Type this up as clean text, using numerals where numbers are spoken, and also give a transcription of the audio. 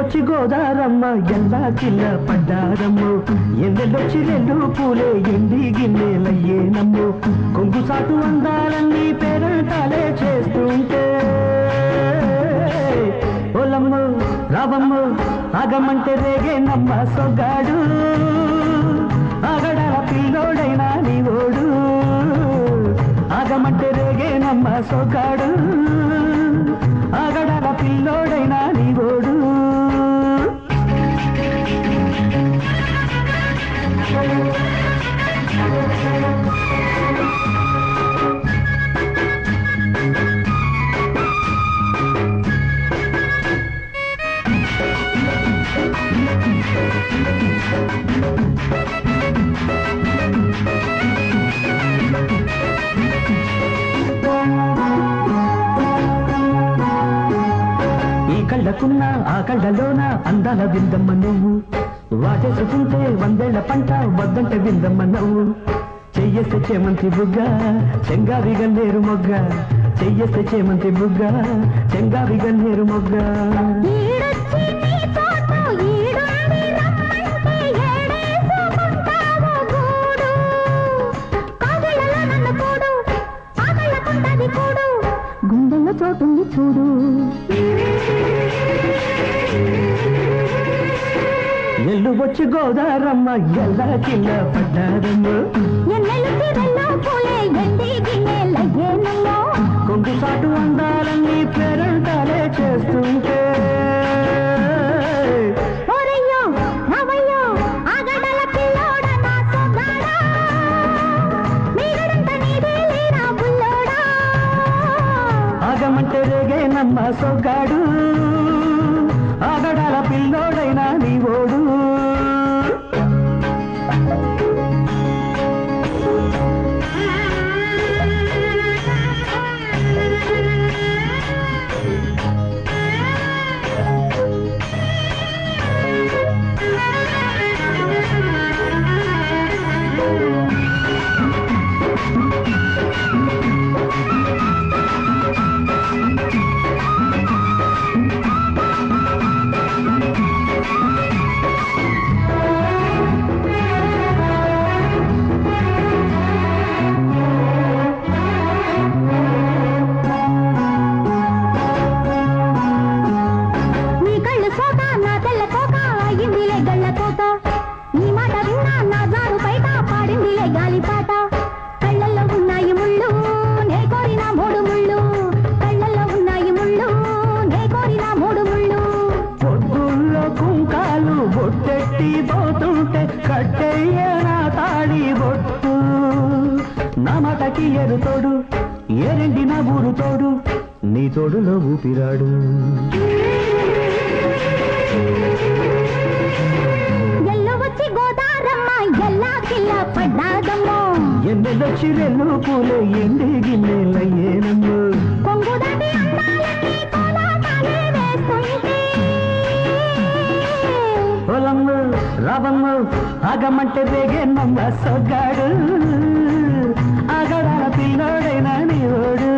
వచ్చి గోదారమ్మ ఎల్లా కిల్ల పడ్డారమ్మో ఎన్నెల్లొచ్చి రెండు పూలే ఎండి గిన్నెలయ్యేనమ్మో కొంగు సాటు అందాలన్నీ పేరంటాలే చేస్తుంటే ఓలమ్మో రావమ్మో ఆగమంటే రేగేనమ్మ సొగ్గాడు ఆగడాల పిల్లోడైనా నీ ఓడు ఆగమంటే రేగేనమ్మ సొగ్గాడు ఆగడాల పిల్లోడైనా నీ ఓడు కళ్ళకున్న ఆ కళ్ళలోన అందాల విందమ్మ నువ్వు వాటేసుకుంటే వందేళ్ల పంట వద్దంటే విందమ్మ నువ్వు చెయ్యేస్తే చేమంతి బుగ్గ చెంగావి గన్నేరు మొగ్గ చెయ్యేస్తే చేమంతి బుగ్గ చెంగావి గన్నేరు మొగ్గ గుండెల్లో చోటుంది చూడు ఎల్లు వచ్చి గోదారమ్మ ఎల్లా కిల్ల పడ్డారమ్మ కొంగు సాటు అందాలన్నీ పేరంటాలే చేస్తుంటే ఆగమంటే రేగేనమ్మ సొగ్గాడు ఆగడాల పిల్లోడైనా నీ ఓడు ఎరు తోడు ఏరెండి నా ఊరు తోడు నీ తోడులో ఊపిరాడు ఎల్లొచ్చి గోదారమ్మ ఎల్లా కిల్ల పడ్డాదమ్మో ఎన్నెల్లొచ్చి రెండు పూలే ఎండి గిన్నెలయ్యేనమ్మో కొంగు దాటి అందాలన్నీ కోలాటాలే వేస్తుంటే ఓలమ్మ రావమ్మ ఆగమంటే రేగేనమ్మ సొగ్గాడు ఆగడాల పిల్లోడైనా నీ ఓడు